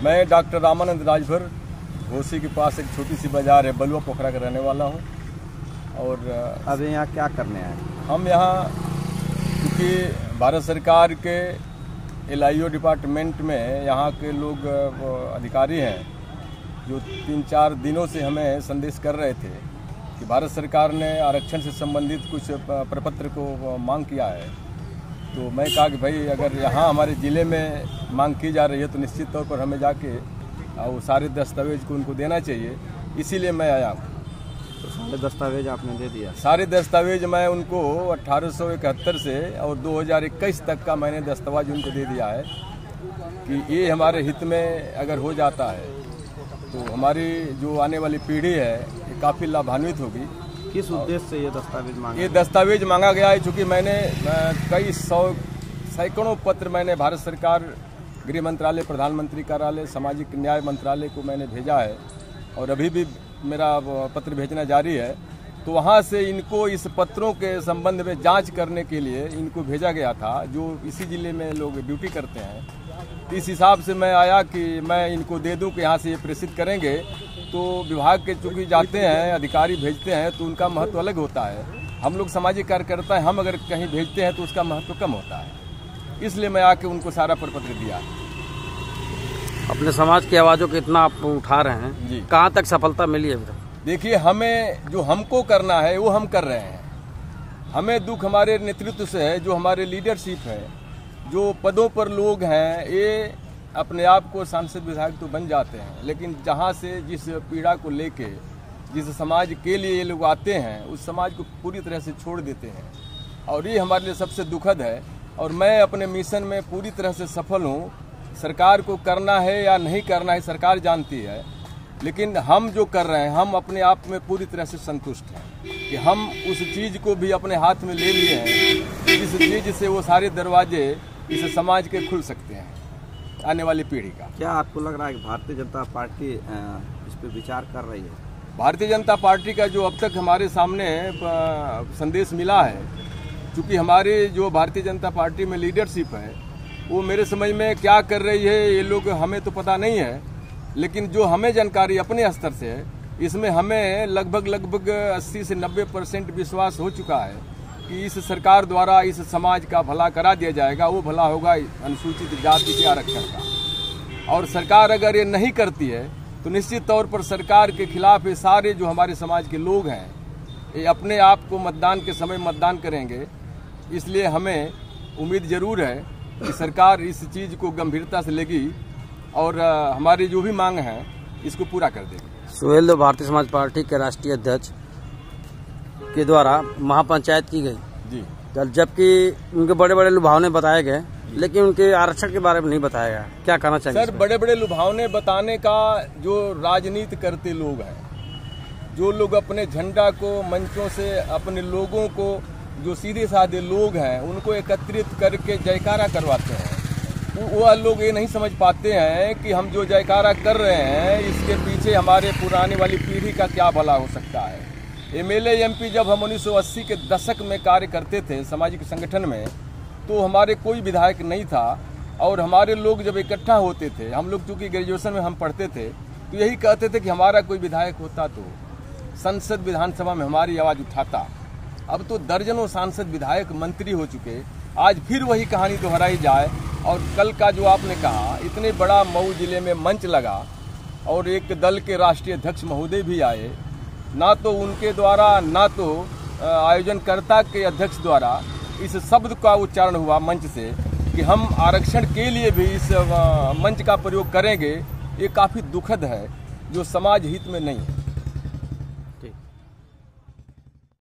मैं डॉक्टर रामानंद राजभर घोसी के पास एक छोटी सी बाजार है बलुआ पोखरा का रहने वाला हूँ। और अब यहाँ क्या करने आए? हम यहाँ क्योंकि भारत सरकार के LIO डिपार्टमेंट में यहाँ के लोग अधिकारी हैं जो 3-4 दिनों से हमें संदेश कर रहे थे कि भारत सरकार ने आरक्षण से संबंधित कुछ प्रपत्र को मांग किया है। तो मैं कहा कि भाई अगर यहाँ हमारे ज़िले में मांग की जा रही है तो निश्चित तौर पर हमें जाके वो सारे दस्तावेज को उनको देना चाहिए, इसीलिए मैं आया हूँ। तो सारे दस्तावेज आपने दे दिया? सारे दस्तावेज मैं उनको 1871 से और 2021 तक का मैंने दस्तावेज उनको दे दिया है कि ये हमारे हित में अगर हो जाता है तो हमारी जो आने वाली पीढ़ी है ये काफ़ी लाभान्वित होगी। किस उद्देश्य से ये दस्तावेज मांगा? ये दस्तावेज मांगा गया है चूँकि मैंने कई सैकड़ों पत्र मैंने भारत सरकार, गृह मंत्रालय, प्रधानमंत्री कार्यालय, सामाजिक न्याय मंत्रालय को मैंने भेजा है और अभी भी मेरा पत्र भेजना जारी है। तो वहाँ से इनको इस पत्रों के संबंध में जांच करने के लिए इनको भेजा गया था जो इसी ज़िले में लोग ड्यूटी करते हैं। इस हिसाब से मैं आया कि मैं इनको दे दूं कि यहाँ से ये प्रेषित करेंगे तो विभाग के चूँकि जाते हैं अधिकारी भेजते हैं तो उनका महत्व अलग होता है। हम लोग सामाजिक कार्यकर्ता हैं, हम अगर कहीं भेजते हैं तो उसका महत्व कम होता है, इसलिए मैं आके उनको सारा प्रपत्र दिया। अपने समाज की आवाज़ों को इतना आप उठा रहे हैं जी, कहाँ तक सफलता मिली है? देखिए, हमें जो हमको करना है वो हम कर रहे हैं। हमें दुख हमारे नेतृत्व से है, जो हमारे लीडरशिप है, जो पदों पर लोग हैं, ये अपने आप को सांसद विधायक तो बन जाते हैं, लेकिन जहाँ से जिस पीड़ा को लेके जिस समाज के लिए ये लोग आते हैं उस समाज को पूरी तरह से छोड़ देते हैं और ये हमारे लिए सबसे दुखद है। और मैं अपने मिशन में पूरी तरह से सफल हूँ। सरकार को करना है या नहीं करना है सरकार जानती है, लेकिन हम जो कर रहे हैं हम अपने आप में पूरी तरह से संतुष्ट हैं कि हम उस चीज़ को भी अपने हाथ में ले लिए हैं जिस चीज़ से वो सारे दरवाजे इस समाज के खुल सकते हैं आने वाली पीढ़ी का। क्या आपको लग रहा है कि भारतीय जनता पार्टी इस पर विचार कर रही है? भारतीय जनता पार्टी का जो अब तक हमारे सामने संदेश मिला है, क्योंकि हमारे जो भारतीय जनता पार्टी में लीडरशिप है वो मेरे समझ में क्या कर रही है ये लोग हमें तो पता नहीं है, लेकिन जो हमें जानकारी अपने स्तर से है इसमें हमें लगभग 80 से 90% विश्वास हो चुका है कि इस सरकार द्वारा इस समाज का भला करा दिया जाएगा। वो भला होगा अनुसूचित जाति के आरक्षण का। और सरकार अगर ये नहीं करती है तो निश्चित तौर पर सरकार के खिलाफ ये सारे जो हमारे समाज के लोग हैं ये अपने आप को मतदान के समय मतदान करेंगे। इसलिए हमें उम्मीद जरूर है कि सरकार इस चीज़ को गंभीरता से लेगी और हमारी जो भी मांग है इसको पूरा कर देगी। सुहेलदेव भारतीय समाज पार्टी के राष्ट्रीय अध्यक्ष के द्वारा महापंचायत की गई जी, जबकि उनके बड़े बड़े लुभावने बताए गए लेकिन उनके आरक्षण के बारे में नहीं बताया गया, क्या कहना चाहिए? सर, बड़े बड़े लुभावने बताने का जो राजनीति करते लोग हैं, जो लोग अपने झंडा को मंचों से अपने लोगों को, जो सीधे साधे लोग हैं उनको एकत्रित करके जयकारा करवाते हैं, वो लोग ये नहीं समझ पाते हैं कि हम जो जयकारा कर रहे हैं इसके पीछे हमारे पुराने वाली पीढ़ी का क्या भला हो सकता है। MLA MP जब हम 1980 के दशक में कार्य करते थे सामाजिक संगठन में तो हमारे कोई विधायक नहीं था और हमारे लोग जब इकट्ठा होते थे, हम लोग चूँकि ग्रेजुएशन में हम पढ़ते थे तो यही कहते थे कि हमारा कोई विधायक होता तो संसद विधानसभा में हमारी आवाज़ उठाता। अब तो दर्जनों सांसद विधायक मंत्री हो चुके, आज फिर वही कहानी दोहराई जाए। और कल का जो आपने कहा, इतने बड़ा मऊ जिले में मंच लगा और एक दल के राष्ट्रीय अध्यक्ष महोदय भी आए, ना तो उनके द्वारा ना तो आयोजनकर्ता के अध्यक्ष द्वारा इस शब्द का उच्चारण हुआ मंच से कि हम आरक्षण के लिए भी इस मंच का प्रयोग करेंगे। ये काफ़ी दुखद है, जो समाज हित में नहीं है।